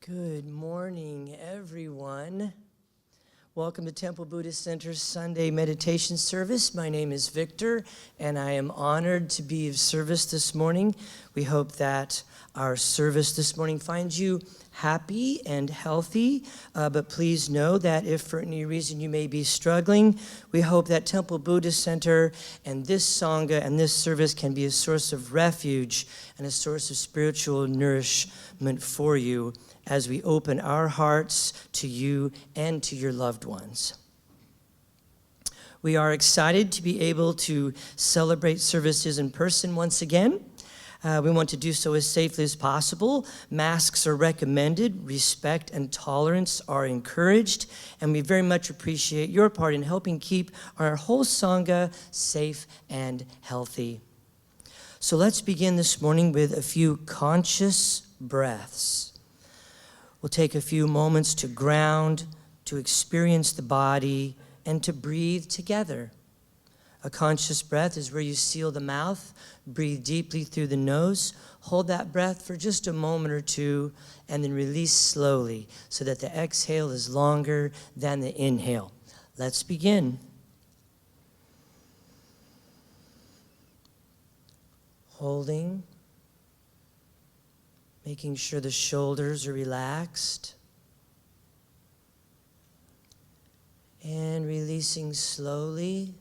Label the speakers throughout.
Speaker 1: Good morning, everyone. Welcome to Temple Buddhist Center's Sunday meditation service. My name is Victor, and I am honored to be of service this morning. We hope that our service this morning finds you happy and healthy, but please know that if for any reason you may be struggling, we hope that Temple Buddhist Center and this Sangha and this service can be a source of refuge and a source of spiritual nourishment for you as we open our hearts to you and to your loved ones. We are excited to be able to celebrate services in person once again. We want to do so as safely as possible. Masks are recommended, respect and tolerance are encouraged, and we very much appreciate your part in helping keep our whole Sangha safe and healthy. So let's begin this morning with a few conscious breaths. We'll take a few moments to ground, to experience the body, and to breathe together. A conscious breath is where you seal the mouth, breathe deeply through the nose, hold that breath for just a moment or two, and then release slowly so that the exhale is longer than the inhale. Let's begin. Holding. Making sure the shoulders are relaxed. And releasing slowly.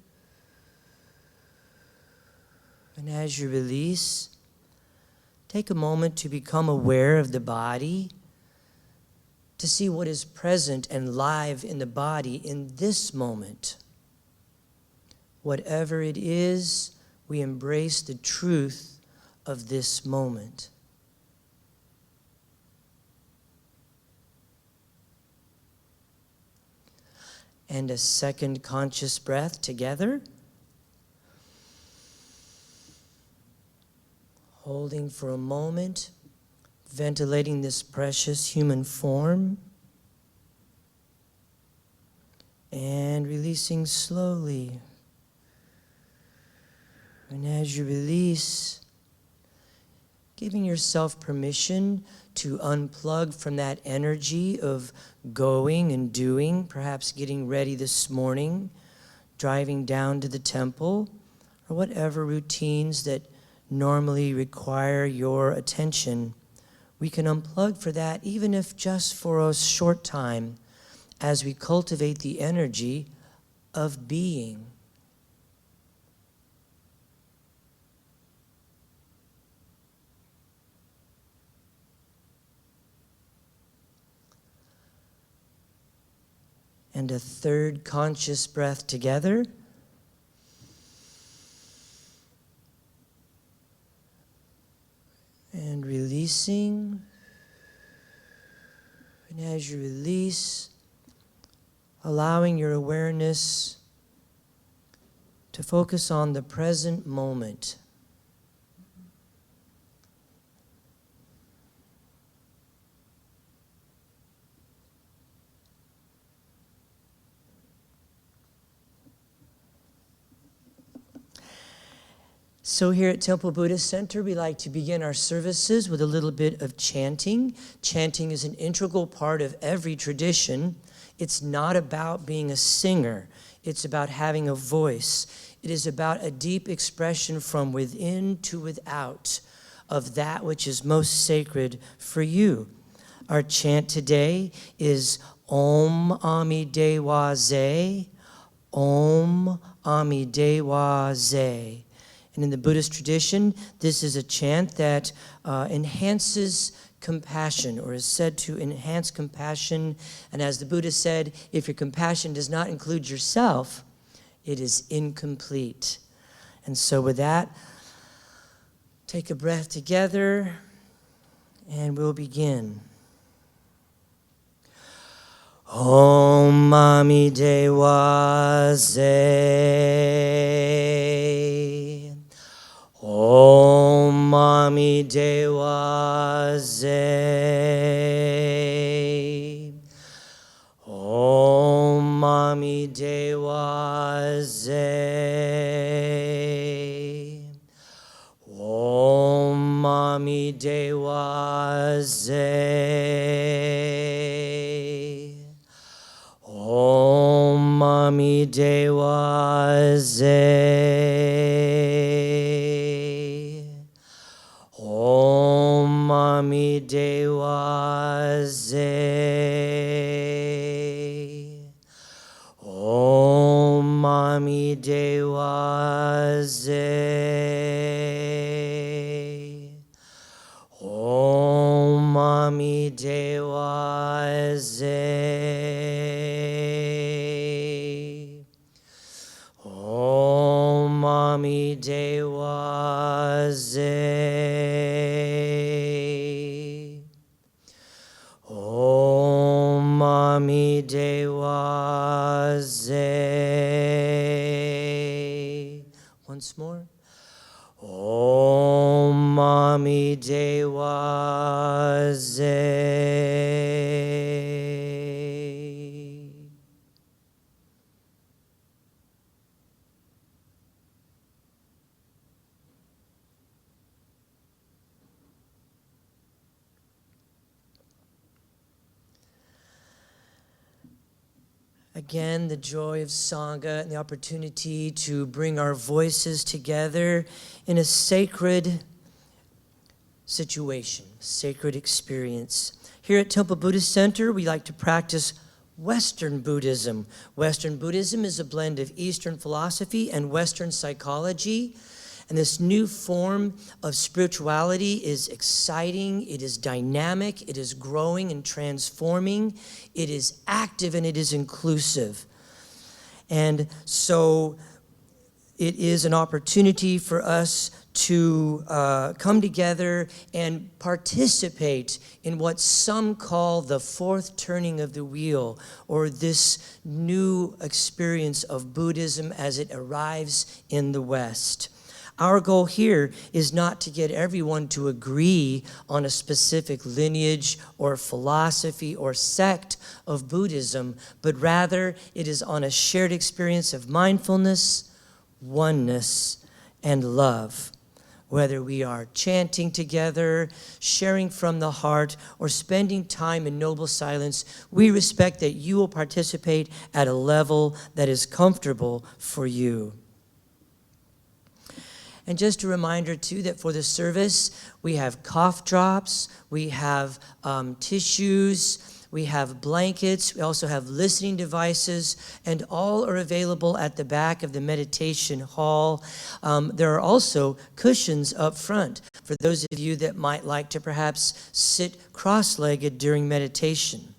Speaker 1: And as you release, take a moment to become aware of the body, to see what is present and live in the body in this moment. Whatever it is, we embrace the truth of this moment. And a second conscious breath together. Holding for a moment, ventilating this precious human form. And releasing slowly. And as you release, giving yourself permission to unplug from that energy of going and doing, perhaps getting ready this morning, driving down to the temple, or whatever routines that normally require your attention. We can unplug for that, even if just for a short time, as we cultivate the energy of being. And a third conscious breath together. And releasing. And as you release, allowing your awareness to focus on the present moment. So here at Temple Buddhist Center, we like to begin our services with a little bit of chanting. Chanting is an integral part of every tradition. It's not about being a singer. It's about having a voice. It is about a deep expression from within to without of that which is most sacred for you. Our chant today is Om Ami Dewa Ze, Om Ami Dewa Ze. And in the Buddhist tradition, this is a chant that enhances compassion, or is said to enhance compassion. And as the Buddha said, if your compassion does not include yourself, it is incomplete. And so with that, take a breath together, and we'll begin. Om Ami Dewa Ze. Om Ami Dewa Ze. Om Ami Dewa Ze. Om Mami Dewa Ze. Om Mami Dewa Ze. Om Mami Dewa Ze. Om Mami Dewa Ze. Om Mami Dewa Ze. Om Mami Dewa Ze. Om Mami Dewa Ze. Once more. Om Mami Dewa Ze. Again, the joy of Sangha and the opportunity to bring our voices together in a sacred situation, sacred experience. Here at Temple Buddhist Center, we like to practice Western Buddhism. Western Buddhism is a blend of Eastern philosophy and Western psychology. And this new form of spirituality is exciting, it is dynamic, it is growing and transforming, it is active, and it is inclusive. And so it is an opportunity for us to come together and participate in what some call the fourth turning of the wheel, or this new experience of Buddhism as it arrives in the West. Our goal here is not to get everyone to agree on a specific lineage or philosophy or sect of Buddhism, but rather it is on a shared experience of mindfulness, oneness, and love. Whether we are chanting together, sharing from the heart, or spending time in noble silence, we respect that you will participate at a level that is comfortable for you. And just a reminder, too, that for the service, we have cough drops, we have tissues, we have blankets, we also have listening devices, and all are available at the back of the meditation hall. There are also cushions up front for those of you that might like to perhaps sit cross-legged during meditation.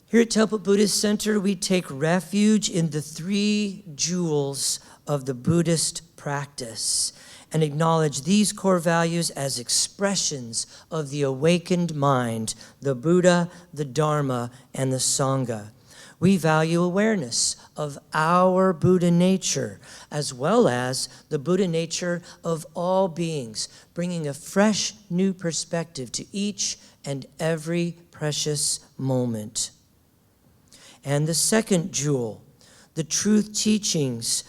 Speaker 1: Here at Temple Buddhist Center, we take refuge in the three jewels of the Buddhist practice and acknowledge these core values as expressions of the awakened mind, the Buddha, the Dharma, and the Sangha. We value awareness of our Buddha nature, as well as the Buddha nature of all beings, bringing a fresh new perspective to each and every precious moment. And the second jewel, the truth teachings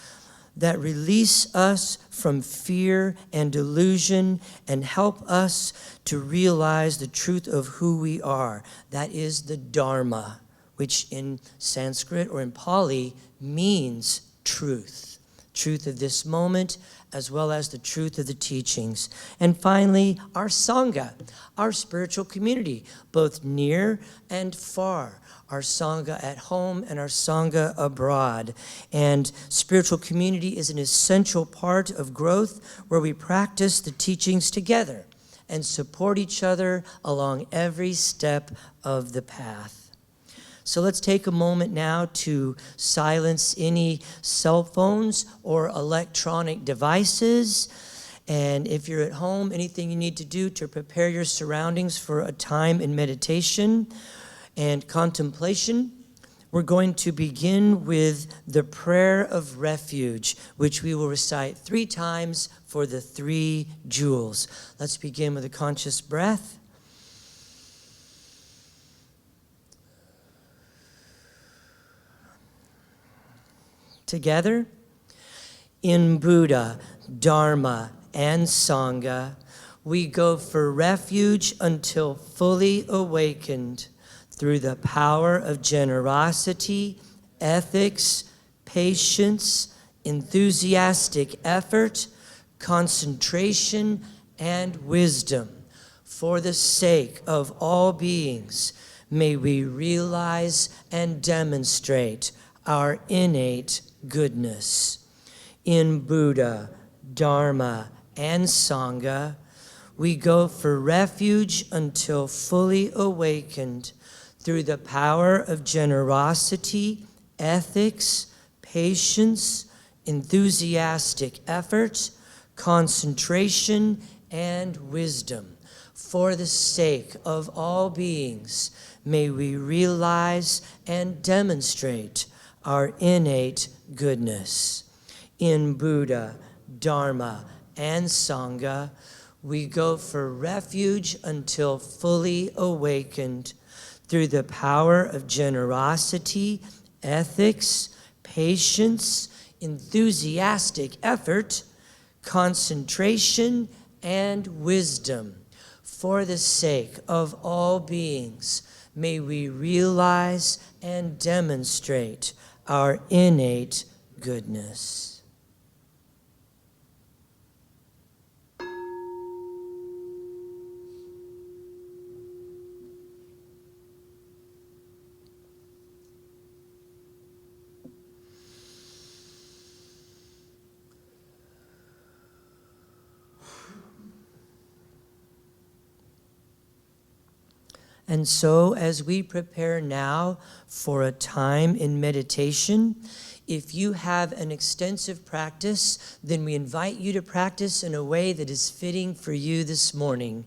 Speaker 1: that release us from fear and delusion and help us to realize the truth of who we are. That is the Dharma, which in Sanskrit or in Pali means truth. Truth of this moment, as well as the truth of the teachings. And finally, our Sangha, our spiritual community, both near and far. Our Sangha at home and our Sangha abroad. And spiritual community is an essential part of growth where we practice the teachings together and support each other along every step of the path. So let's take a moment now to silence any cell phones or electronic devices. And if you're at home, anything you need to do to prepare your surroundings for a time in meditation and contemplation. We're going to begin with the prayer of refuge, which we will recite 3 times for the 3 jewels. Let's begin with a conscious breath. Together, in Buddha, Dharma, and Sangha, we go for refuge until fully awakened through the power of generosity, ethics, patience, enthusiastic effort, concentration, and wisdom. For the sake of all beings, may we realize and demonstrate our innate goodness. In Buddha, Dharma, and Sangha, we go for refuge until fully awakened through the power of generosity, ethics, patience, enthusiastic effort, concentration, and wisdom. For the sake of all beings, may we realize and demonstrate our innate goodness. In Buddha, Dharma, and Sangha, we go for refuge until fully awakened through the power of generosity, ethics, patience, enthusiastic effort, concentration, and wisdom. For the sake of all beings, may we realize and demonstrate our innate goodness. And so, as we prepare now for a time in meditation, if you have an extensive practice, then we invite you to practice in a way that is fitting for you this morning.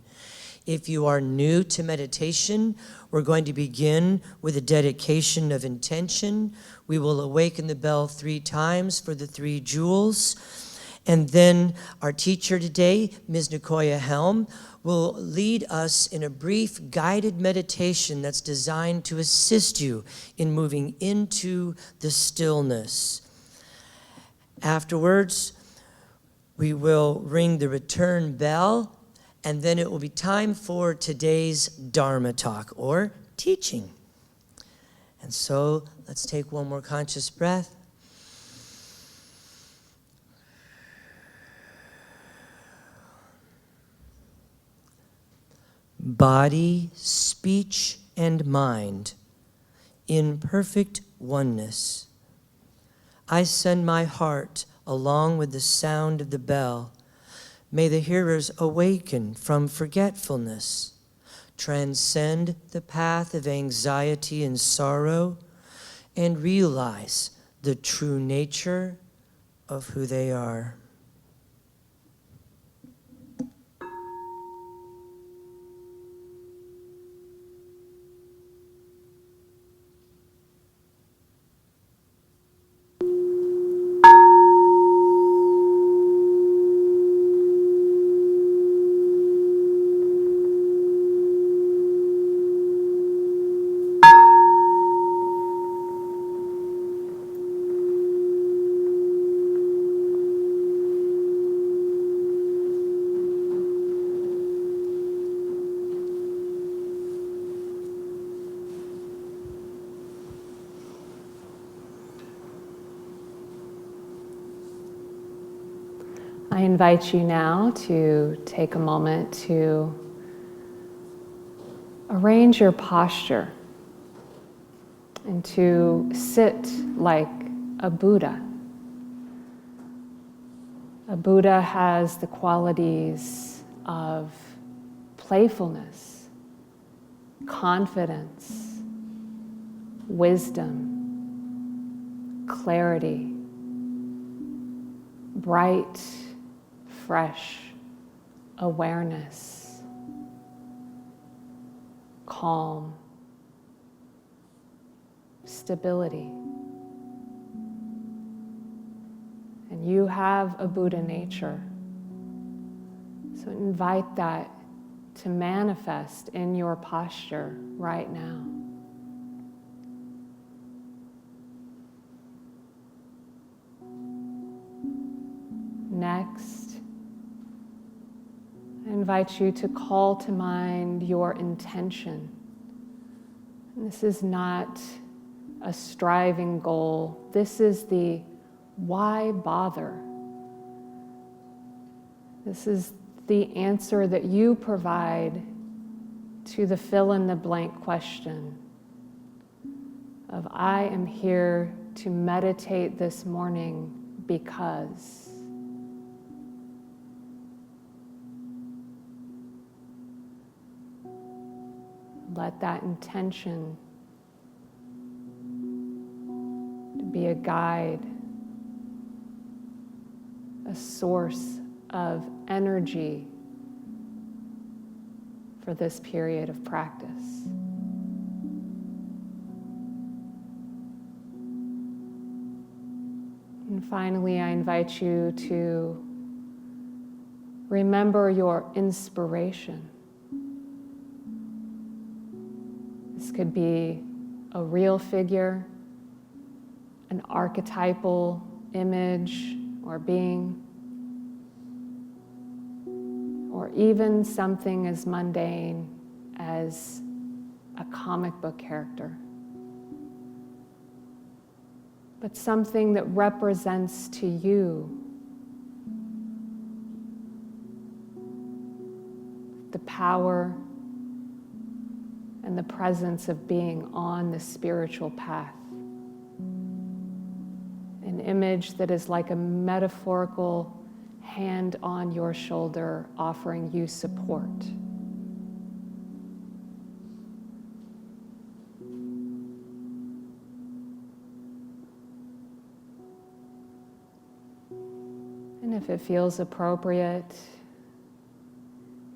Speaker 1: If you are new to meditation, we're going to begin with a dedication of intention. We will awaken the bell 3 times for the 3 jewels. And then our teacher today, Ms. Nicoya Helm, will lead us in a brief guided meditation that's designed to assist you in moving into the stillness. Afterwards, we will ring the return bell, and then it will be time for today's Dharma Talk, or teaching. And so let's take one more conscious breath. Body, speech, and mind in perfect oneness. I send my heart along with the sound of the bell. May the hearers awaken from forgetfulness, transcend the path of anxiety and sorrow, and realize the true nature of who they are.
Speaker 2: I invite you now to take a moment to arrange your posture and to sit like a Buddha. A Buddha has the qualities of playfulness, confidence, wisdom, clarity, bright, fresh awareness, calm, stability. And you have a Buddha nature. So invite that to manifest in your posture right now. Next, invite you to call to mind your intention. And this is not a striving goal. This is the why bother? This is the answer that you provide to the fill-in-the-blank question of I am here to meditate this morning because. Let that intention to be a guide, a source of energy for this period of practice. And finally, I invite you to remember your inspiration. This could be a real figure, an archetypal image or being, or even something as mundane as a comic book character. But something that represents to you the power and the presence of being on the spiritual path. An image that is like a metaphorical hand on your shoulder offering you support. And if it feels appropriate,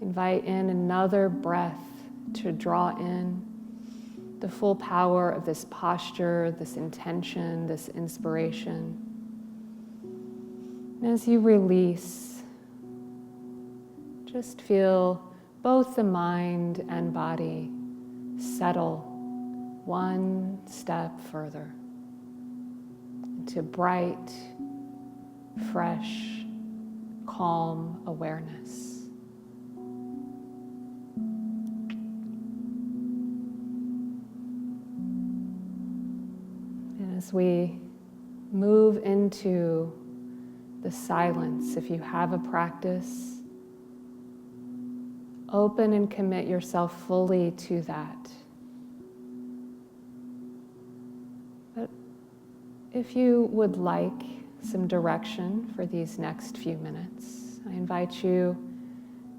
Speaker 2: invite in another breath to draw in the full power of this posture, this intention, this inspiration. And as you release, just feel both the mind and body settle one step further into bright, fresh, calm awareness. And as we move into the silence, if you have a practice, open and commit yourself fully to that. But if you would like some direction for these next few minutes, I invite you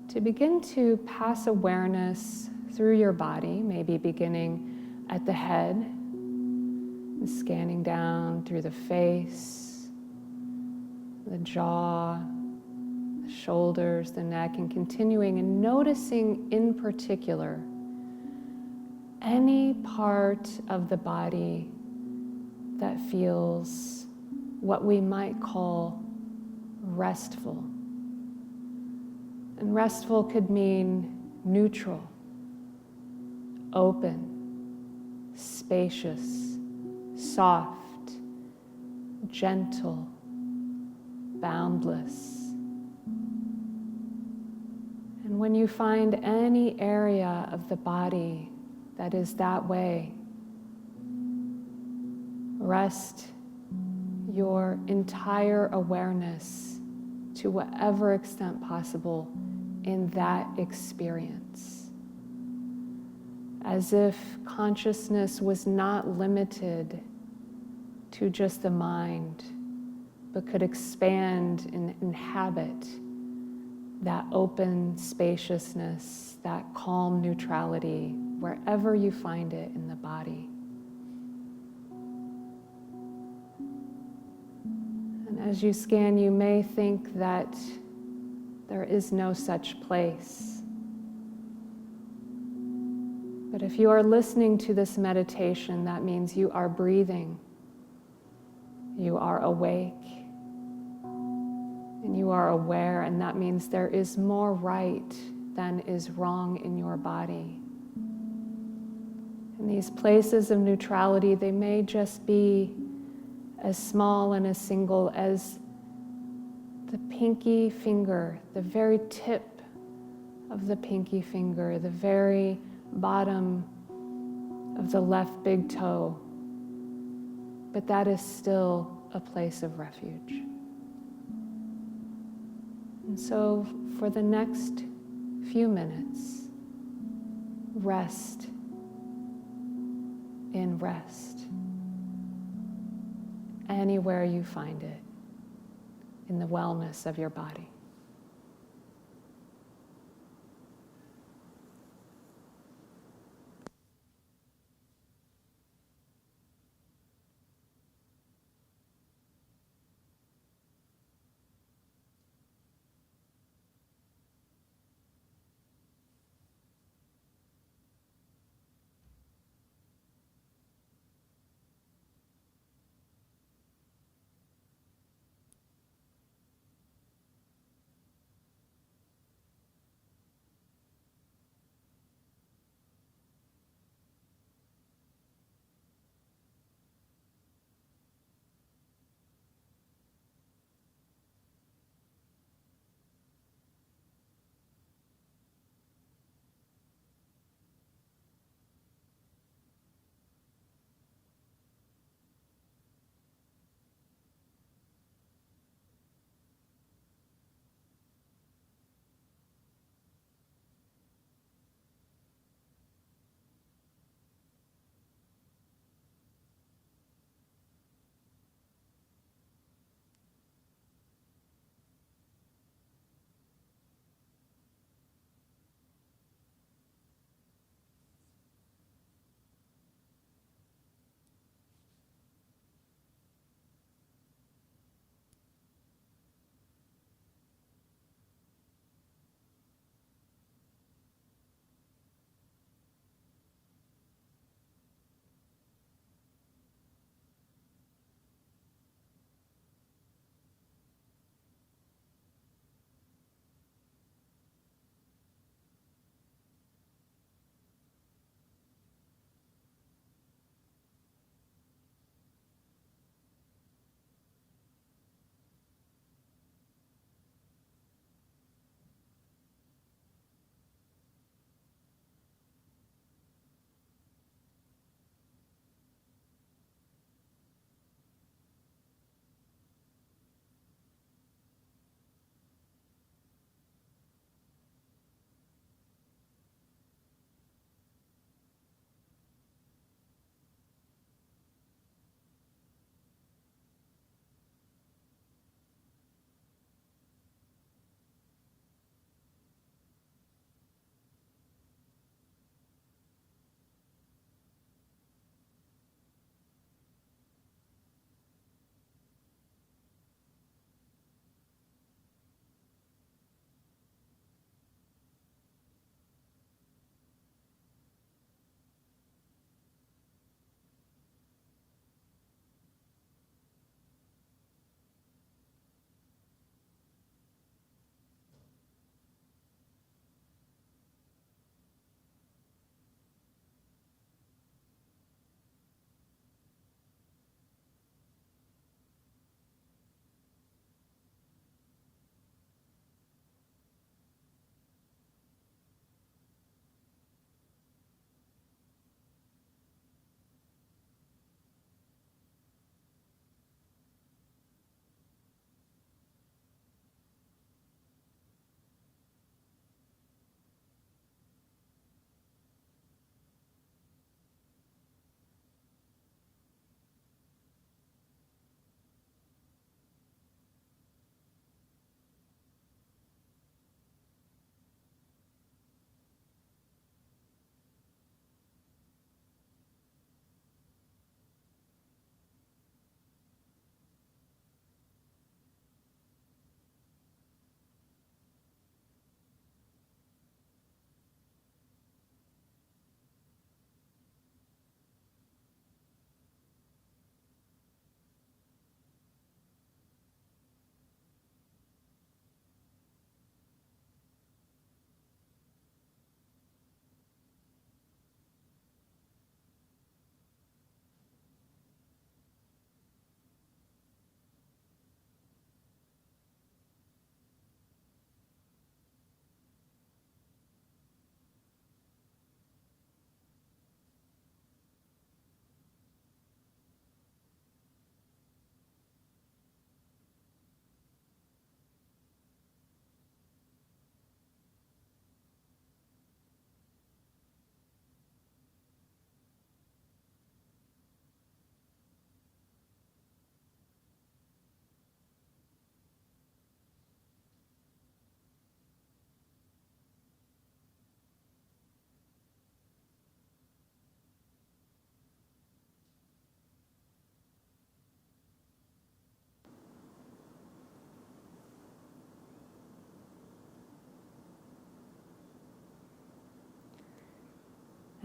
Speaker 2: to begin to pass awareness through your body, maybe beginning at the head and scanning down through the face, the jaw, the shoulders, the neck, and continuing and noticing in particular any part of the body that feels what we might call restful. And restful could mean neutral, open, spacious, soft, gentle, boundless. And when you find any area of the body that is that way, rest your entire awareness to whatever extent possible in that experience. As if consciousness was not limited to just the mind, but could expand and inhabit that open spaciousness, that calm neutrality, wherever you find it in the body. And as you scan, you may think that there is no such place. But if you are listening to this meditation, that means you are breathing, you are awake, and you are aware, and that means there is more right than is wrong in your body. And these places of neutrality, they may just be as small and as single as the pinky finger, the very tip of the pinky finger, the very bottom of the left big toe. But that is still a place of refuge. And so for the next few minutes, rest in rest. Anywhere you find it in the wellness of your body.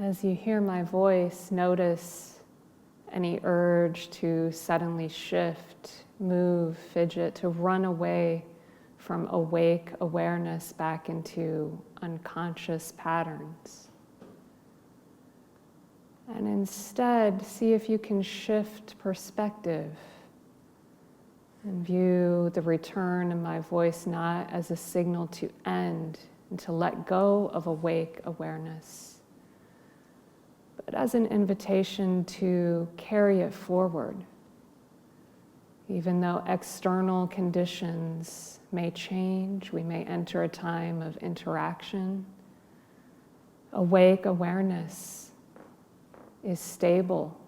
Speaker 2: As you hear my voice, notice any urge to suddenly shift, move, fidget, to run away from awake awareness back into unconscious patterns. And instead, see if you can shift perspective and view the return of my voice not as a signal to end and to let go of awake awareness, but as an invitation to carry it forward. Even though external conditions may change, we may enter a time of interaction, awake awareness is stable,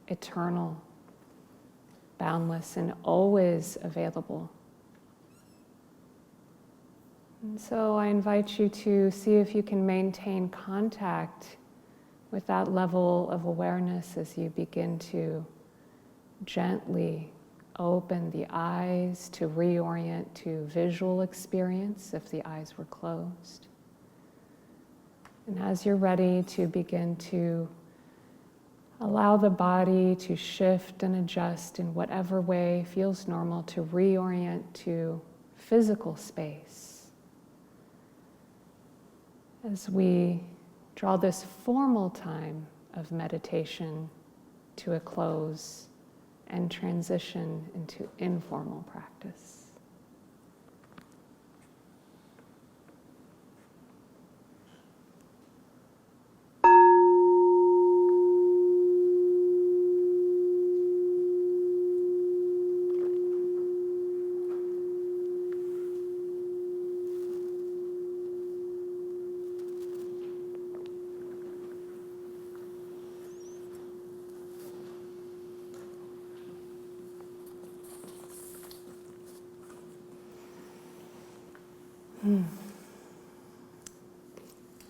Speaker 2: eternal, boundless, and always available. And so I invite you to see if you can maintain contact with that level of awareness as you begin to gently open the eyes, to reorient to visual experience if the eyes were closed. And as you're ready to begin to allow the body to shift and adjust in whatever way feels normal, to reorient to physical space. As we draw this formal time of meditation to a close and transition into informal practice.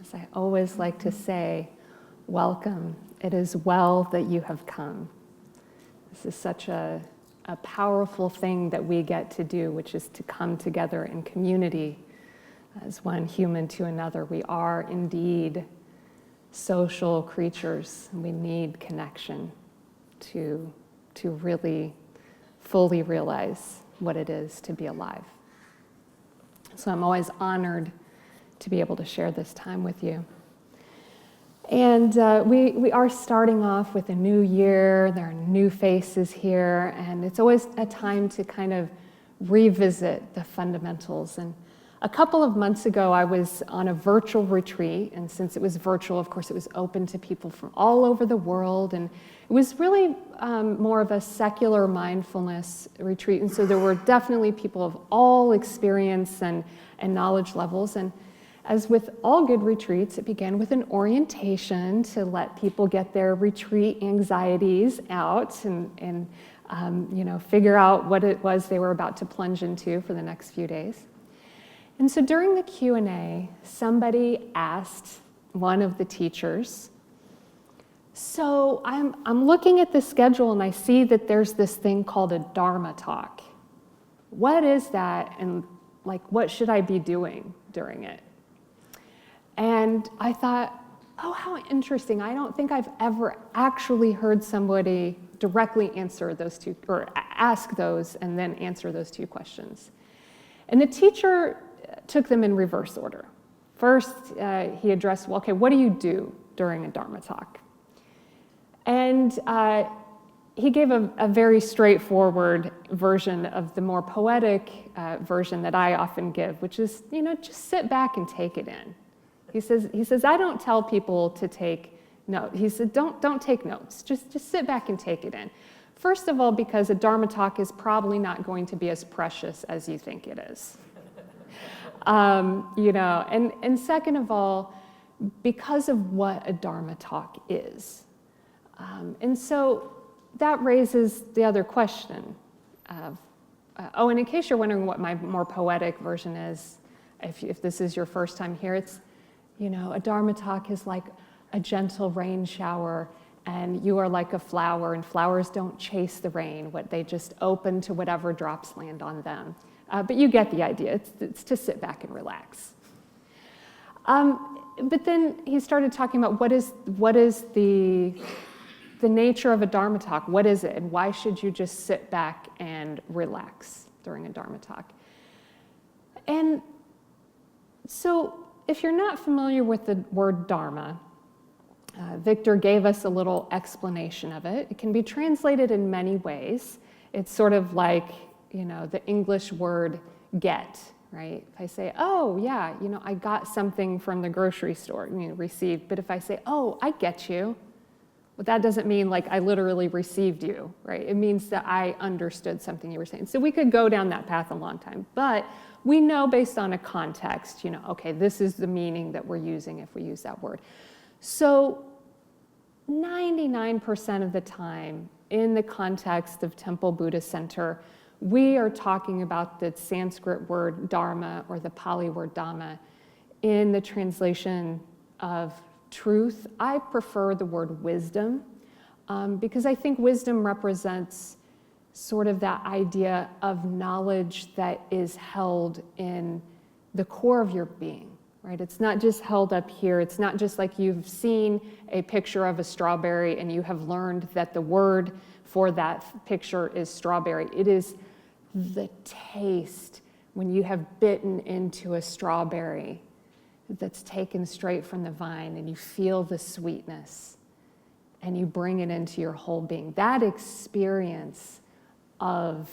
Speaker 2: As I always like to say, welcome. It is well that you have come. This is such a powerful thing that we get to do, which is to come together in community as one human to another. We are indeed social creatures, and we need connection to really fully realize what it is to be alive. So I'm always honored to be able to share this time with you. And we are starting off with a new year. There are new faces here, and it's always a time to kind of revisit the fundamentals. And a couple of months ago, I was on a virtual retreat, and since it was virtual, of course, it was open to people from all over the world, and it was really more of a secular mindfulness retreat, and so there were definitely people of all experience and knowledge levels. And as with all good retreats, it began with an orientation to let people get their retreat anxieties out and figure out what it was they were about to plunge into for the next few days. And so during the Q&A, somebody asked one of the teachers, so I'm looking at the schedule and I see that there's this thing called a Dharma Talk. What is that, and what should I be doing during it? And I thought, oh, how interesting. I don't think I've ever actually heard somebody directly answer those two, or ask those and then answer those two questions. And the teacher took them in reverse order. First, he addressed, well, okay, what do you do during a Dharma Talk? And he gave a very straightforward version of the more poetic version that I often give, which is, just sit back and take it in. He says, I don't tell people to take notes. He said, don't take notes. Just sit back and take it in. First of all, because a Dharma Talk is probably not going to be as precious as you think it is. And second of all, because of what a Dharma Talk is. And so that raises the other question of, and in case you're wondering what my more poetic version is, if this is your first time here, it's, a Dharma Talk is like a gentle rain shower, and you are like a flower, and flowers don't chase the rain. They just open to whatever drops land on them. But you get the idea. It's to sit back and relax. but then he started talking about what is the nature of a Dharma talk. What is it, and why should you just sit back and relax during a Dharma talk? And so if you're not familiar with the word Dharma, Victor gave us a little explanation of it. It can be translated in many ways. It's sort of like, the English word get, right? If I say, oh, yeah, I got something from the grocery store, received. But if I say, oh, I get you, well, that doesn't mean like I literally received you, right? It means that I understood something you were saying. So we could go down that path a long time. But we know based on a context, okay, this is the meaning that we're using if we use that word. So 99% of the time in the context of Temple Buddhist Center, we are talking about the Sanskrit word dharma or the Pali word dhamma in the translation of truth. I prefer the word wisdom because I think wisdom represents sort of that idea of knowledge that is held in the core of your being. Right? It's not just held up here. It's not just like you've seen a picture of a strawberry and you have learned that the word for that picture is strawberry. It is the taste when you have bitten into a strawberry that's taken straight from the vine and you feel the sweetness and you bring it into your whole being. That experience of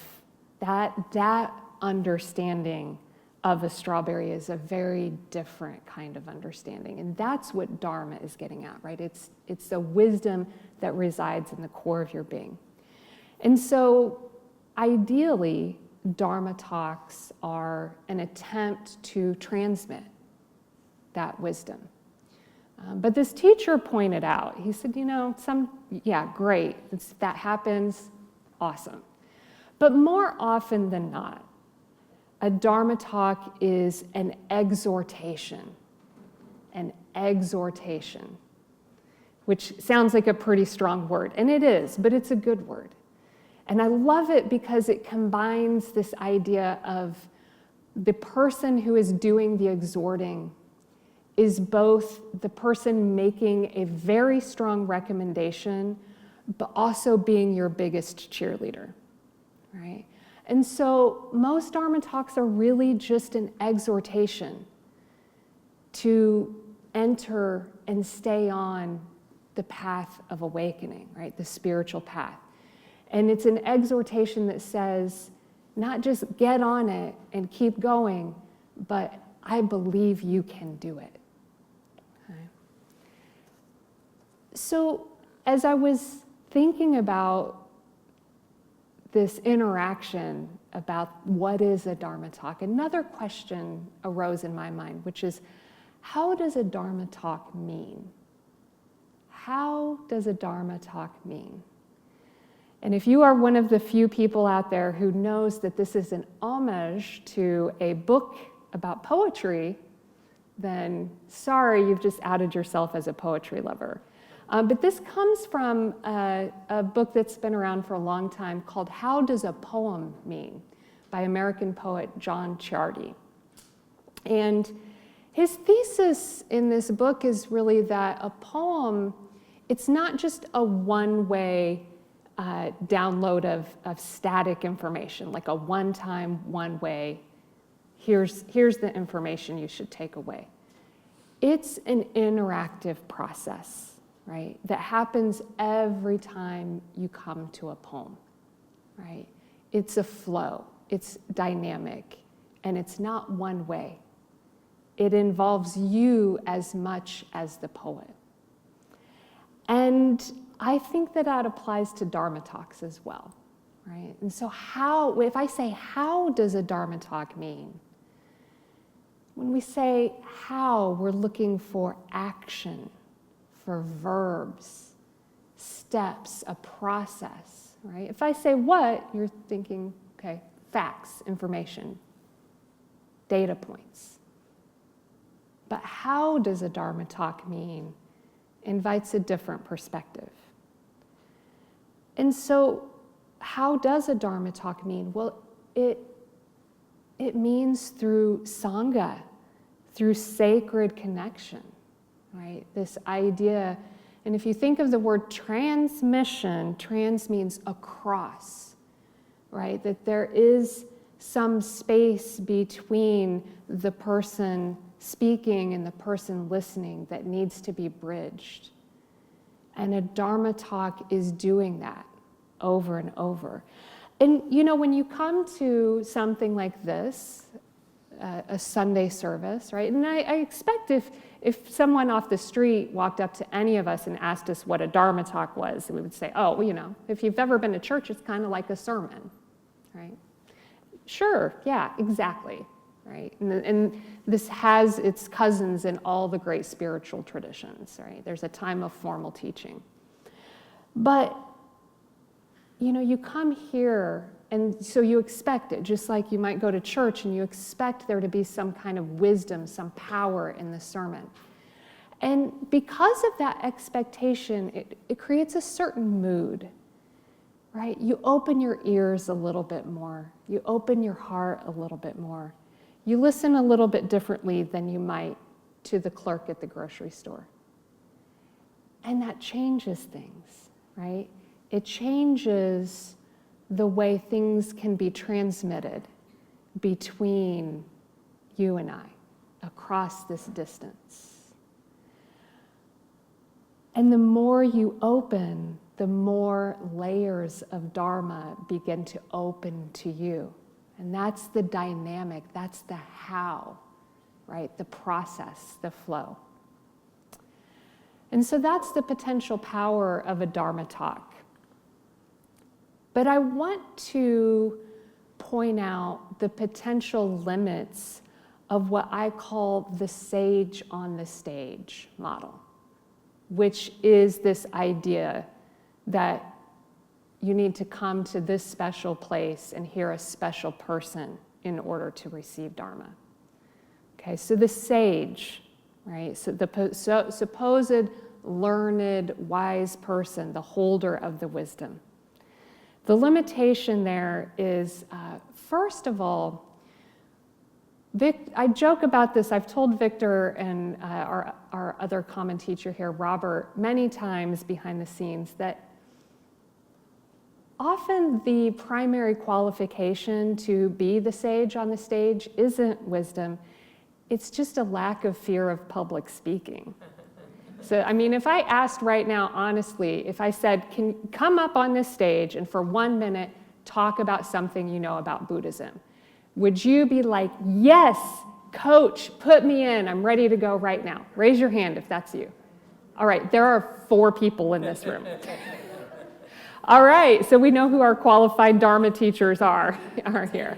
Speaker 2: that understanding of a strawberry is a very different kind of understanding. And that's what Dharma is getting at, right? It's the wisdom that resides in the core of your being. And so ideally, Dharma talks are an attempt to transmit that wisdom. But this teacher pointed out, he said, great, that happens, awesome. But more often than not, a Dharma talk is an exhortation, which sounds like a pretty strong word, and it is, but it's a good word. And I love it because it combines this idea of the person who is doing the exhorting is both the person making a very strong recommendation, but also being your biggest cheerleader, right? And so most Dharma talks are really just an exhortation to enter and stay on the path of awakening, right? The spiritual path. And it's an exhortation that says, not just get on it and keep going, but I believe you can do it. Okay. So as I was thinking about this interaction about what is a Dharma talk, another question arose in my mind, which is, how does a Dharma talk mean? How does a Dharma talk mean? And if you are one of the few people out there who knows that this is an homage to a book about poetry, then sorry, you've just outed yourself as a poetry lover. But this comes from a book that's been around for a long time called How Does a Poem Mean? By American poet John Ciardi. And his thesis in this book is really that a poem, it's not just a one-way download of static information, like a one-time, one-way, here's the information you should take away. It's an interactive process, right, that happens every time you come to a poem, right? It's a flow, it's dynamic, and it's not one way. It involves you as much as the poet. And I think that applies to Dharma talks as well, right? And so if I say, how does a Dharma talk mean? When we say how, we're looking for action, for verbs, steps, a process, right? If I say what, you're thinking, okay, facts, information, data points. But how does a Dharma talk mean invites a different perspective. And so how does a Dharma talk mean? Well, it means through Sangha, through sacred connection, right? This idea, and if you think of the word transmission, trans means across, right? That there is some space between the person speaking and the person listening that needs to be bridged. And a Dharma talk is doing that over and over. And you know, when you come to something like this, a Sunday service, right? And I expect if someone off the street walked up to any of us and asked us what a Dharma talk was, and we would say, oh, well, you know, if you've ever been to church, it's kind of like a sermon, right? Sure, yeah, exactly, right? And this has its cousins in all the great spiritual traditions, right? There's a time of formal teaching. But, you know, you come here, and so you expect it, just like you might go to church and you expect there to be some kind of wisdom, some power in the sermon. And because of that expectation, it creates a certain mood, right? You open your ears a little bit more. You open your heart a little bit more. You listen a little bit differently than you might to the clerk at the grocery store. And that changes things, right? It changes the way things can be transmitted between you and I across this distance. And the more you open, the more layers of Dharma begin to open to you. And that's the dynamic, that's the how, right? The process, the flow. And so that's the potential power of a Dharma talk. But I want to point out the potential limits of what I call the sage on the stage model, which is this idea that you need to come to this special place and hear a special person in order to receive Dharma. Okay, so the sage, right? So the supposed learned, wise person, the holder of the wisdom. The limitation there is, first of all, I joke about this. I've told Victor and our other common teacher here, Robert, many times behind the scenes that often the primary qualification to be the sage on the stage isn't wisdom. It's just a lack of fear of public speaking. So, I mean, if I asked right now, honestly, if I said, can you come up on this stage and for 1 minute talk about something you know about Buddhism, would you be like, yes, coach, put me in, I'm ready to go right now? Raise your hand if that's you. All right, there are 4 people in this room. All right, so we know who our qualified Dharma teachers are here.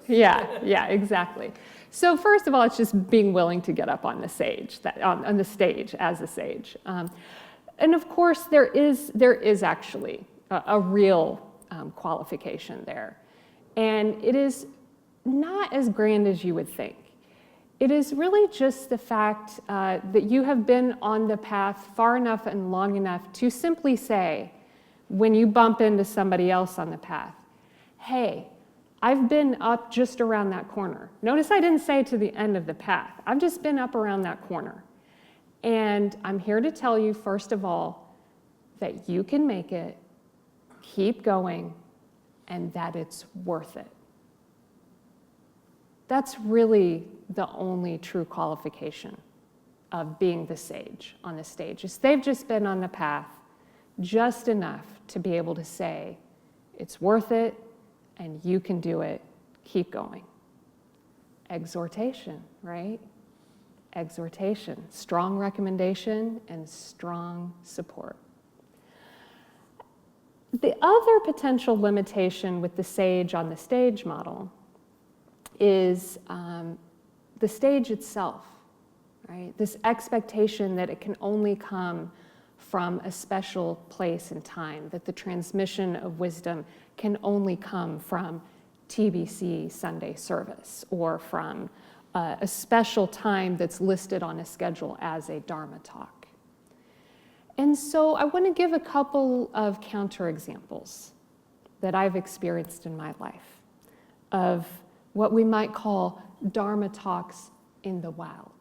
Speaker 2: Yeah, exactly. So first of all, it's just being willing to get up on the stage, on the stage as a sage. And of course, there is actually a real qualification there. And it is not as grand as you would think. It is really just the fact that you have been on the path far enough and long enough to simply say, when you bump into somebody else on the path, hey, I've been up just around that corner. Notice I didn't say to the end of the path. I've just been up around that corner. And I'm here to tell you, first of all, that you can make it, keep going, and that it's worth it. That's really the only true qualification of being the sage on the stage. Is they've just been on the path just enough to be able to say, it's worth it, and you can do it, keep going. Exhortation, right? Exhortation, strong recommendation and strong support. The other potential limitation with the sage on the stage model is the stage itself, right? This expectation that it can only come from a special place and time, that the transmission of wisdom can only come from TBC Sunday service or from a special time that's listed on a schedule as a Dharma talk. And so I want to give a couple of counterexamples that I've experienced in my life of what we might call Dharma talks in the wild.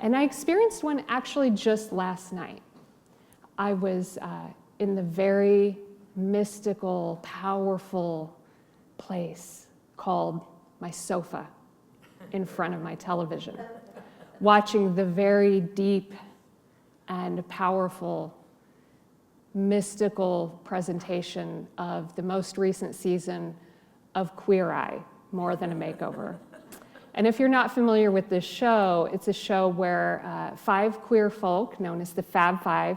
Speaker 2: And I experienced one actually just last night. I was in the very mystical, powerful place called my sofa in front of my television, watching the very deep and powerful, mystical presentation of the most recent season of Queer Eye, More Than a Makeover. And if you're not familiar with this show, it's a show where 5 queer folk, known as the Fab Five,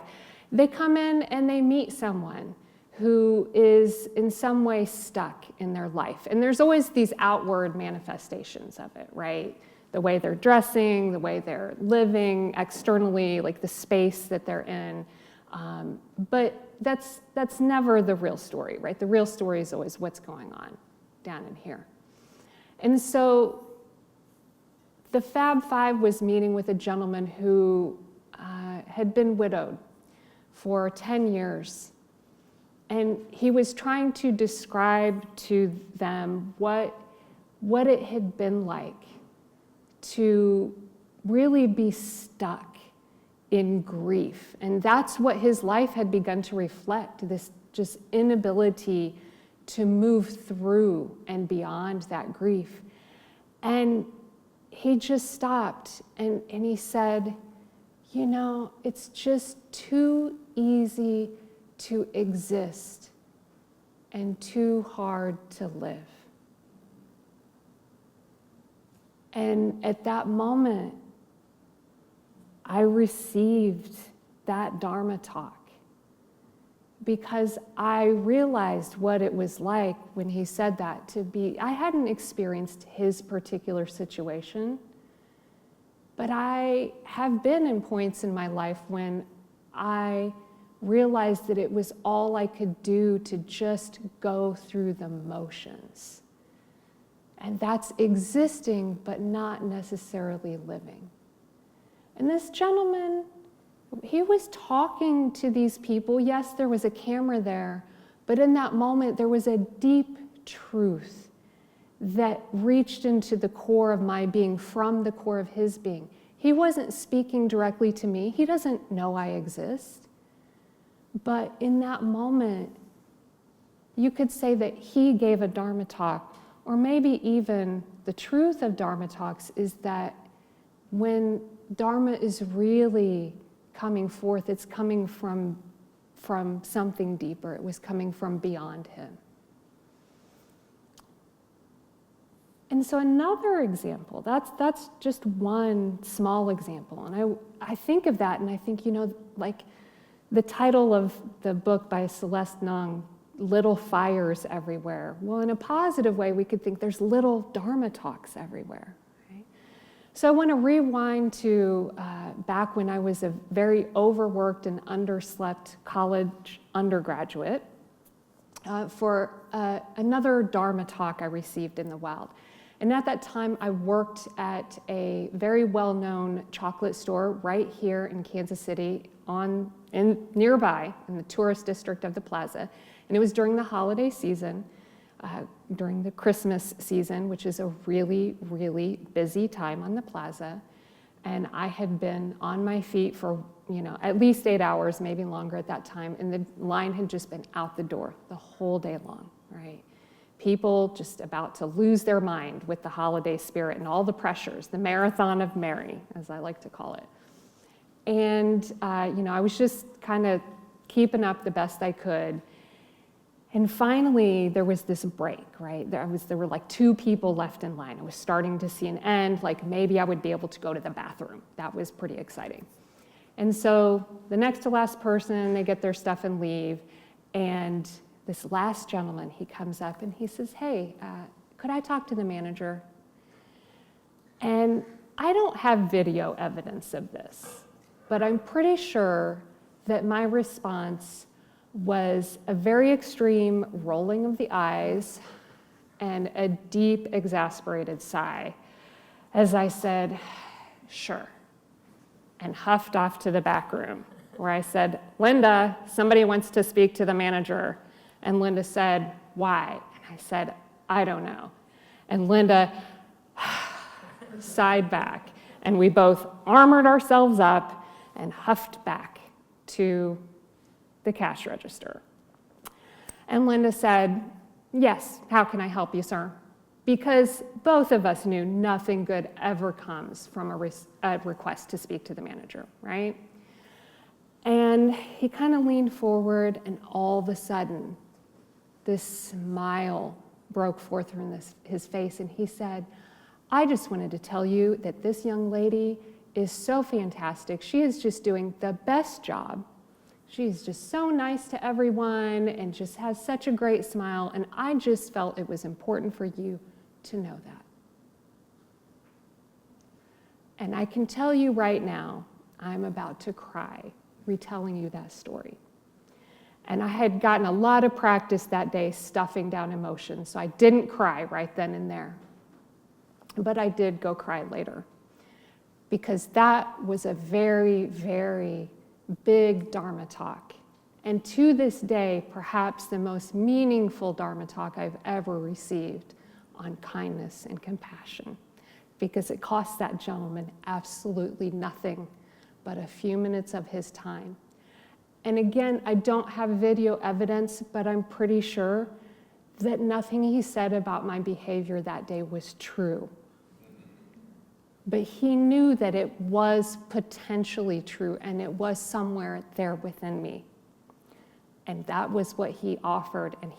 Speaker 2: they come in and they meet someone who is in some way stuck in their life. And there's always these outward manifestations of it, right? The way they're dressing, the way they're living externally, like the space that they're in. But that's never the real story, right? The real story is always what's going on down in here. And so the Fab Five was meeting with a gentleman who had been widowed for 10 years. And he was trying to describe to them what it had been like to really be stuck in grief. And that's what his life had begun to reflect, this just inability to move through and beyond that grief. And he just stopped and he said, you know, it's just too easy to exist and too hard to live. And at that moment, I received that Dharma talk because I realized what it was like when he said that to be, I hadn't experienced his particular situation, but I have been in points in my life when I realized that it was all I could do to just go through the motions. And that's existing, but not necessarily living. And this gentleman, he was talking to these people. Yes, there was a camera there, but in that moment, there was a deep truth that reached into the core of my being from the core of his being. He wasn't speaking directly to me. He doesn't know I exist. But in that moment, you could say that he gave a Dharma talk, or maybe even the truth of Dharma talks is that when Dharma is really coming forth, it's coming from something deeper. It was coming from beyond him. And so another example, that's just one small example. And I think of that and I think, you know, like the title of the book by Celeste Nung, Little Fires Everywhere. Well, in a positive way, we could think there's little Dharma talks everywhere. Right? So I want to rewind to back when I was a very overworked and underslept college undergraduate for another Dharma talk I received in the wild. And at that time, I worked at a very well-known chocolate store right here in Kansas City, nearby in the tourist district of the plaza. And it was during the holiday season, during the Christmas season, which is a really, really busy time on the plaza. And I had been on my feet for, you know, at least 8 hours, maybe longer at that time. And the line had just been out the door the whole day long, right? People just about to lose their mind with the holiday spirit and all the pressures, the marathon of Mary, as I like to call it. And, you know, I was just kind of keeping up the best I could. And finally, there was this break, right? There were like 2 people left in line. I was starting to see an end, like maybe I would be able to go to the bathroom. That was pretty exciting. And so the next to last person, they get their stuff and leave. And this last gentleman, he comes up and he says, hey, could I talk to the manager? And I don't have video evidence of this, but I'm pretty sure that my response was a very extreme rolling of the eyes and a deep, exasperated sigh as I said, sure, and huffed off to the back room where I said, Linda, somebody wants to speak to the manager. And Linda said, why? And I said, I don't know. And Linda sighed back And we both armored ourselves up and huffed back to the cash register. And Linda said, "Yes, how can I help you, sir?" Because both of us knew nothing good ever comes from a request to speak to the manager, right? And he kind of leaned forward, and all of a sudden, this smile broke forth from his face, and he said, "I just wanted to tell you that this young lady is so fantastic. She is just doing the best job. She's just so nice to everyone and just has such a great smile, and I just felt it was important for you to know that." And I can tell you right now, I'm about to cry retelling you that story. And I had gotten a lot of practice that day stuffing down emotions, so I didn't cry right then and there. But I did go cry later, because that was a very, very big Dharma talk. And to this day, perhaps the most meaningful Dharma talk I've ever received on kindness and compassion, because it cost that gentleman absolutely nothing but a few minutes of his time. And again, I don't have video evidence, but I'm pretty sure that nothing he said about my behavior that day was true. But he knew that it was potentially true, and it was somewhere there within me. And that was what he offered, and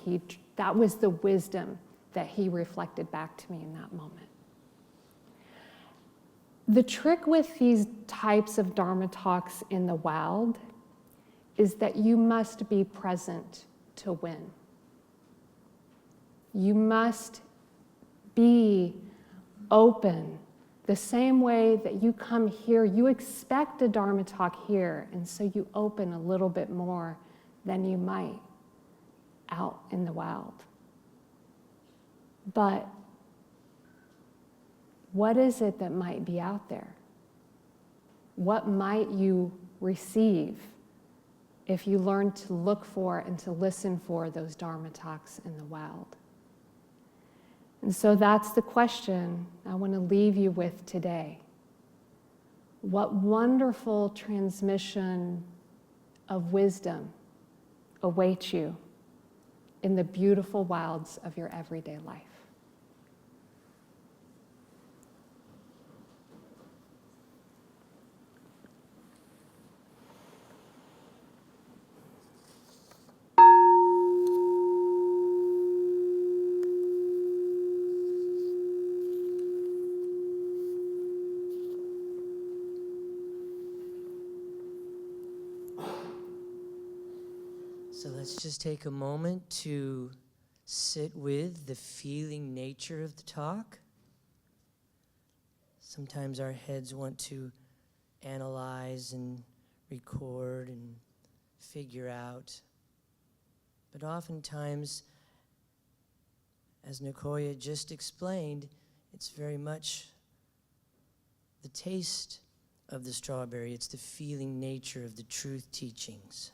Speaker 2: that was the wisdom that he reflected back to me in that moment. The trick with these types of Dharma talks in the wild is that you must be present to win. You must be open. The same way that you come here, you expect a Dharma talk here, and so you open a little bit more than you might out in the wild. But what is it that might be out there? What might you receive if you learn to look for and to listen for those Dharma talks in the wild? And so that's the question I want to leave you with today. What wonderful transmission of wisdom awaits you in the beautiful wilds of your everyday life?
Speaker 1: So let's just take a moment to sit with the feeling nature of the talk. Sometimes our heads want to analyze and record and figure out. But oftentimes, as Nicoya just explained, it's very much the taste of the strawberry. It's the feeling nature of the truth teachings.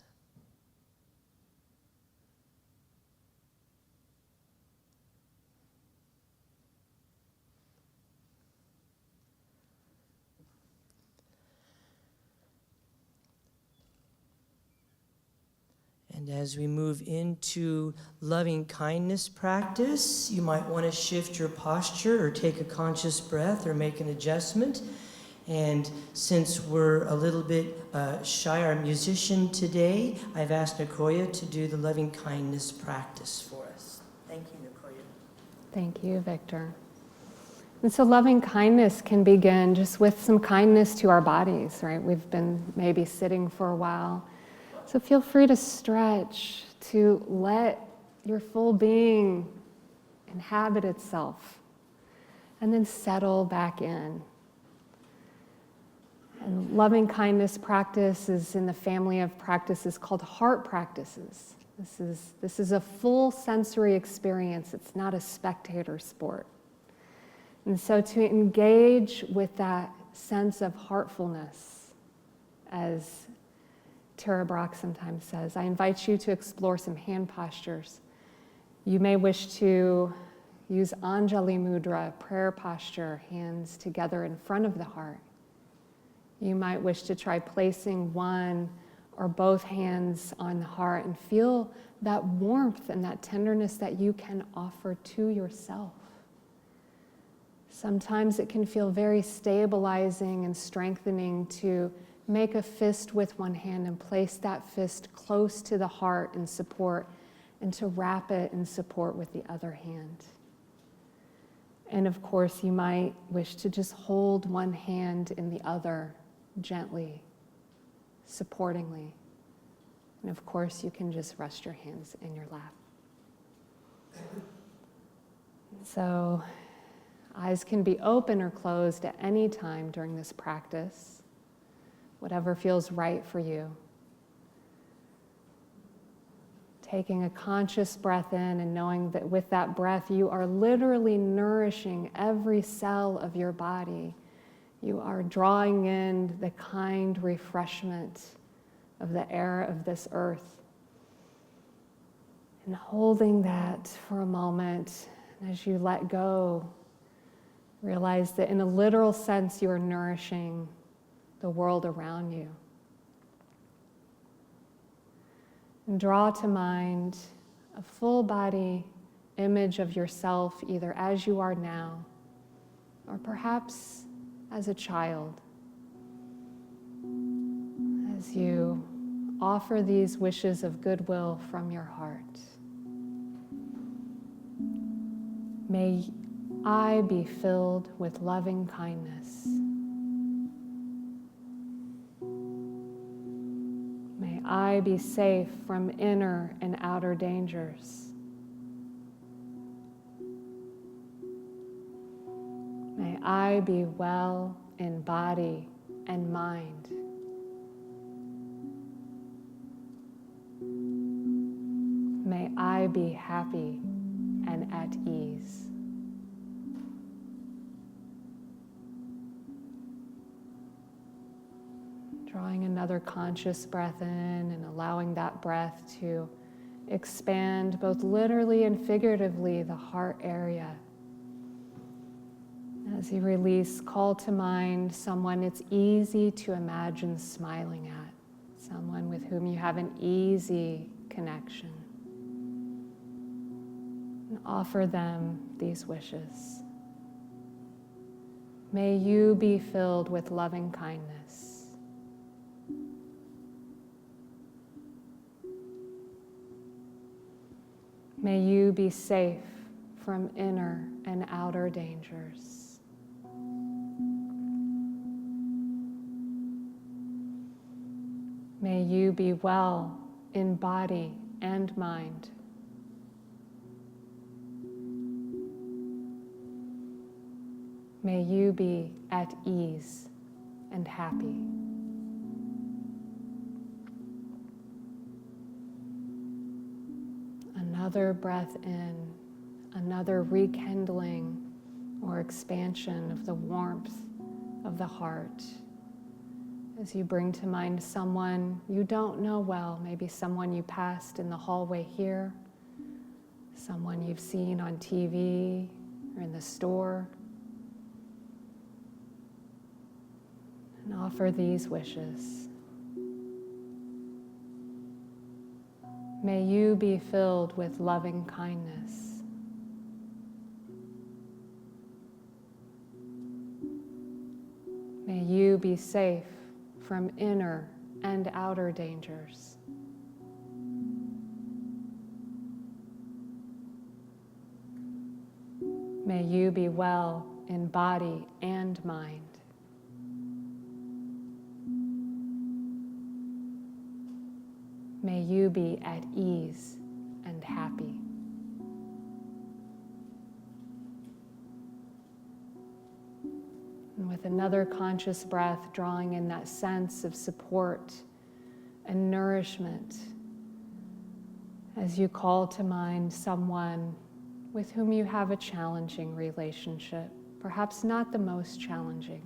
Speaker 1: And as we move into loving kindness practice, you might want to shift your posture or take a conscious breath or make an adjustment. And since we're a little bit shy, our musician today, I've asked Nicoya to do the loving kindness practice for us. Thank you, Nicoya.
Speaker 2: Thank you, Victor. And so loving kindness can begin just with some kindness to our bodies, right? We've been maybe sitting for a while. So feel free to stretch, to let your full being inhabit itself, and then settle back in. And loving kindness practice is in the family of practices called heart practices. This is a full sensory experience. It's not a spectator sport. And so to engage with that sense of heartfulness, as Tara Brock sometimes says, I invite you to explore some hand postures. You may wish to use Anjali Mudra, prayer posture, hands together in front of the heart. You might wish to try placing one or both hands on the heart and feel that warmth and that tenderness that you can offer to yourself. Sometimes it can feel very stabilizing and strengthening to make a fist with one hand and place that fist close to the heart in support, and to wrap it in support with the other hand. And of course, you might wish to just hold one hand in the other gently, supportingly. And of course, you can just rest your hands in your lap. So, eyes can be open or closed at any time during this practice, whatever feels right for you. Taking a conscious breath in and knowing that with that breath, you are literally nourishing every cell of your body. You are drawing in the kind refreshment of the air of this earth. And holding that for a moment, and as you let go, realize that in a literal sense, you are nourishing the world around you. And draw to mind a full body image of yourself, either as you are now, or perhaps as a child. As you offer these wishes of goodwill from your heart. May I be filled with loving kindness. May I be safe from inner and outer dangers. May I be well in body and mind. May I be happy and at ease. Drawing another conscious breath in and allowing that breath to expand both literally and figuratively the heart area. As you release, call to mind someone it's easy to imagine smiling at, someone with whom you have an easy connection. And offer them these wishes. May you be filled with loving kindness. May you be safe from inner and outer dangers. May you be well in body and mind. May you be at ease and happy. Another breath in, another rekindling or expansion of the warmth of the heart. As you bring to mind someone you don't know well, maybe someone you passed in the hallway here, someone you've seen on TV or in the store, and offer these wishes. May you be filled with loving kindness. May you be safe from inner and outer dangers. May you be well in body and mind. May you be at ease and happy. And with another conscious breath, drawing in that sense of support and nourishment as you call to mind someone with whom you have a challenging relationship, perhaps not the most challenging.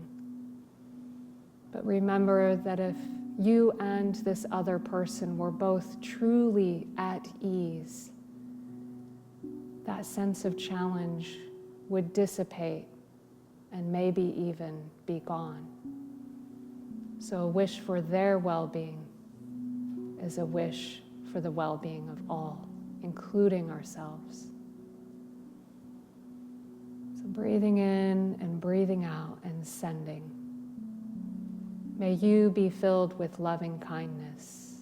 Speaker 2: But remember that if you and this other person were both truly at ease, that sense of challenge would dissipate and maybe even be gone. So a wish for their well-being is a wish for the well-being of all, including ourselves. So breathing in and breathing out and sending. May you be filled with loving kindness.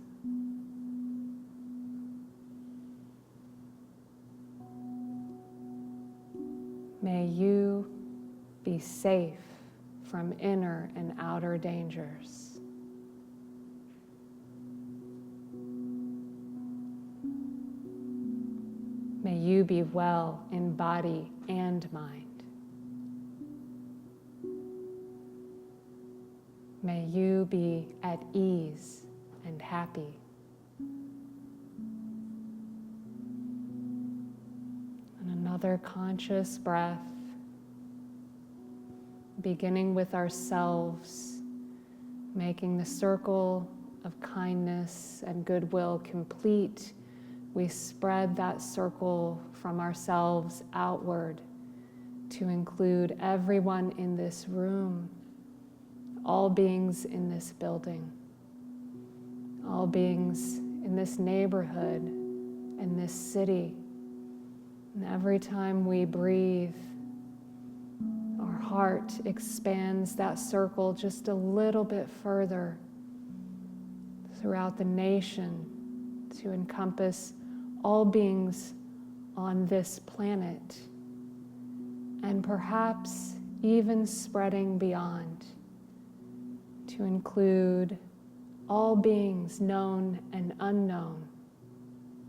Speaker 2: May you be safe from inner and outer dangers. May you be well in body and mind. May you be at ease and happy. And another conscious breath, beginning with ourselves, making the circle of kindness and goodwill complete. We spread that circle from ourselves outward to include everyone in this room, all beings in this building, all beings in this neighborhood, in this city. And every time we breathe, our heart expands that circle just a little bit further throughout the nation to encompass all beings on this planet, and perhaps even spreading beyond to include all beings known and unknown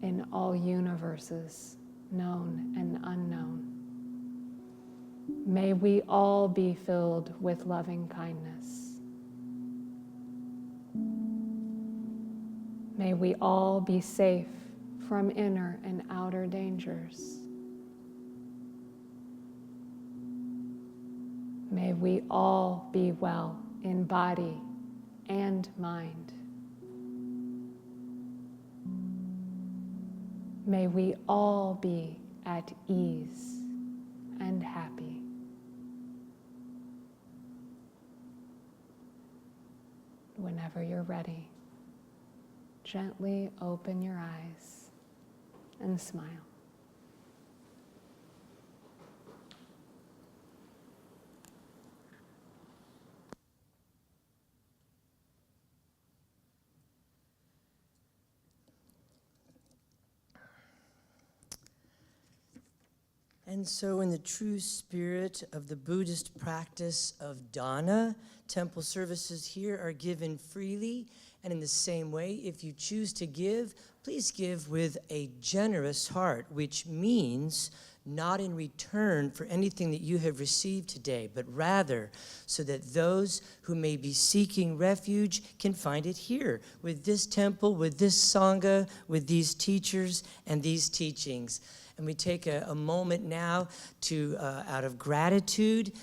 Speaker 2: in all universes, known and unknown. May we all be filled with loving kindness. May we all be safe from inner and outer dangers. May we all be well in body and mind. May we all be at ease and happy. Whenever you're ready, gently open your eyes and smile.
Speaker 1: And so in the true spirit of the Buddhist practice of dana, temple services here are given freely. And in the same way, if you choose to give, please give with a generous heart, which means not in return for anything that you have received today, but rather so that those who may be seeking refuge can find it here, with this temple, with this sangha, with these teachers and these teachings. And we take a moment now to, out of gratitude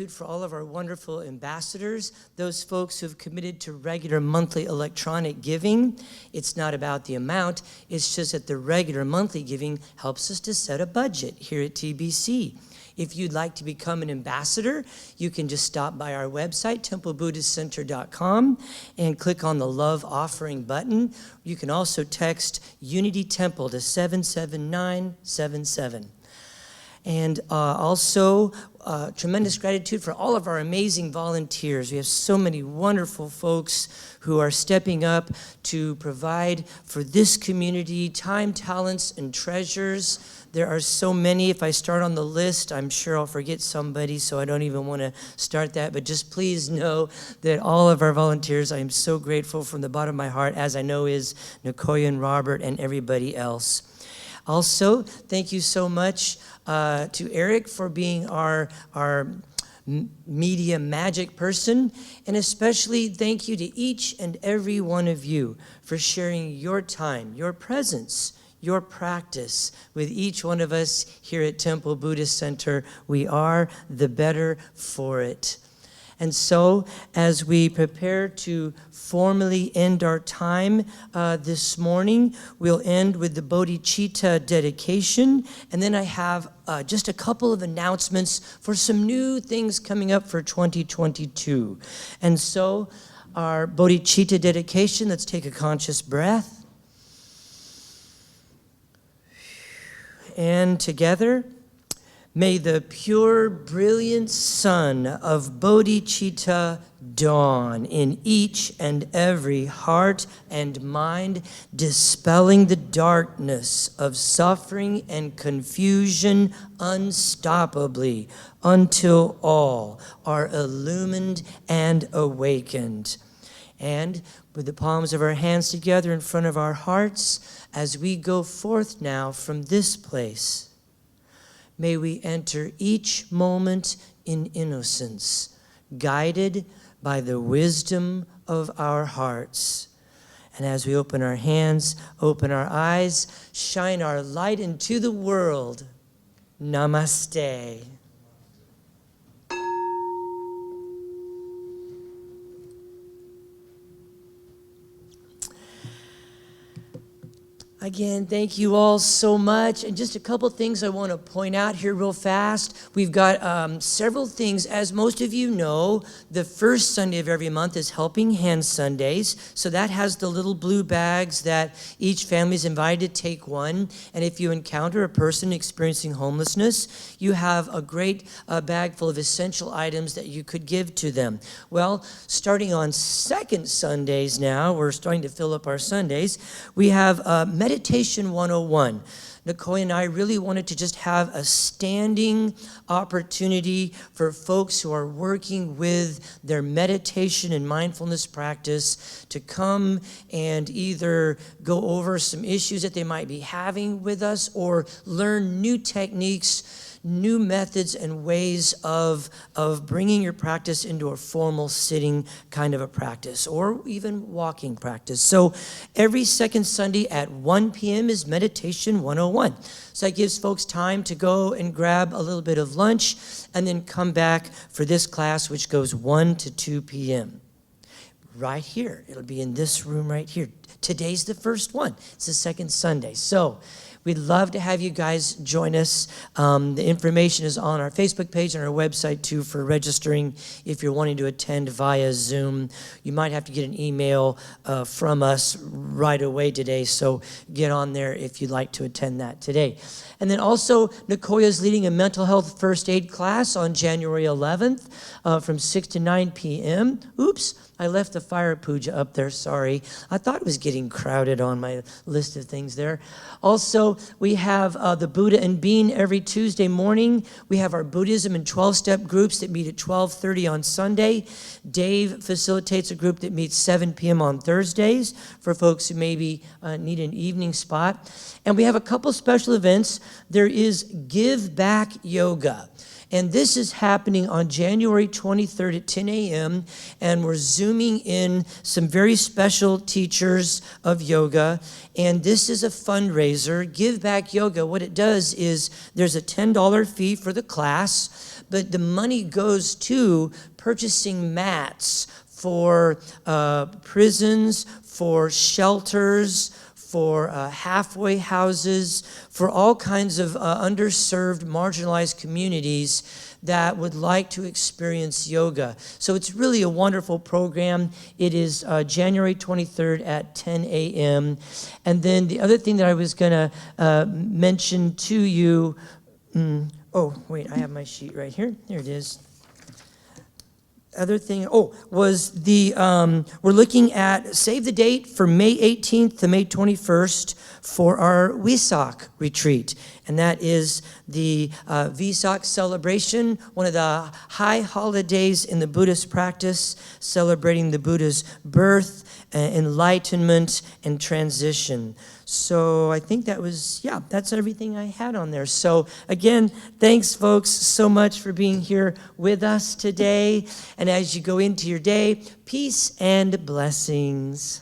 Speaker 1: for all of our wonderful ambassadors, those folks who have committed to regular monthly electronic giving. It's not about the amount, it's just that the regular monthly giving helps us to set a budget here at TBC. If you'd like to become an ambassador, you can just stop by our website, templebuddhistcenter.com, and click on the Love Offering button. You can also text Unity Temple to 77977. And also, tremendous gratitude for all of our amazing volunteers. We have so many wonderful folks who are stepping up to provide for this community time, talents, and treasures. There are so many. If I start on the list, I'm sure I'll forget somebody, so I don't even want to start that. But just please know that all of our volunteers, I am so grateful from the bottom of my heart, as I know is Nicoya and Robert and everybody else. Also, thank you so much to Eric for being our media magic person, and especially thank you to each and every one of you for sharing your time, your presence, your practice with each one of us here at Temple Buddhist Center. We are the better for it. And so, as we prepare to formally end our time this morning, we'll end with the bodhicitta dedication, and then I have just a couple of announcements for some new things coming up for 2022. And so, our bodhicitta dedication. Let's take a conscious breath. And together, may the pure, brilliant sun of bodhicitta dawn in each and every heart and mind, dispelling the darkness of suffering and confusion unstoppably until all are illumined and awakened. And with the palms of our hands together in front of our hearts, as we go forth now from this place, may we enter each moment in innocence, guided by the wisdom of our hearts. And as we open our hands, open our eyes, shine our light into the world. Namaste. Again, thank you all so much. And just a couple things I want to point out here real fast. We've got several things. As most of you know, the first Sunday of every month is Helping Hand Sundays. So that has the little blue bags that each family is invited to take one. And if you encounter a person experiencing homelessness, you have a great bag full of essential items that you could give to them. Well, starting on second Sundays now, we're starting to fill up our Sundays, we have Meditation 101. Nicoya and I really wanted to just have a standing opportunity for folks who are working with their meditation and mindfulness practice to come and either go over some issues that they might be having with us or learn new techniques, new methods and ways of bringing your practice into a formal sitting kind of a practice or even walking practice. So every second Sunday at 1 p.m. is Meditation 101. So that gives folks time to go and grab a little bit of lunch and then come back for this class, which goes 1 to 2 p.m. right here. It'll be in this room right here. Today's the first one. It's the second Sunday. So we'd love to have you guys join us. The information is on our Facebook page and our website, too, for registering if you're wanting to attend via Zoom. You might have to get an email from us right away today, so get on there if you'd like to attend that today. And then also, Nicoya is leading a mental health first aid class on January 11th from 6 to 9 p.m. Oops. I left the fire puja up there, sorry. I thought it was getting crowded on my list of things there. Also, we have the Buddha and Bean every Tuesday morning. We have our Buddhism and 12-step groups that meet at 12:30 on Sunday. Dave facilitates a group that meets 7 p.m. on Thursdays for folks who maybe need an evening spot. And we have a couple special events. There is Give Back Yoga. And this is happening on January 23rd at 10 a.m. And we're Zooming in some very special teachers of yoga. And this is a fundraiser, Give Back Yoga. What it does is there's a $10 fee for the class, but the money goes to purchasing mats for prisons, for shelters, for halfway houses, for all kinds of underserved, marginalized communities that would like to experience yoga. So it's really a wonderful program. It is January 23rd at 10 a.m. And then the other thing that I was going to mention to you, oh, wait, I have my sheet right here. There it is. Other thing, was we're looking at, save the date for May 18th to May 21st for our Wesak retreat. And that is the Vesak celebration, one of the high holidays in the Buddhist practice, celebrating the Buddha's birth, enlightenment, and transition. So I think that's everything I had on there. So again, thanks folks so much for being here with us today. And as you go into your day, peace and blessings.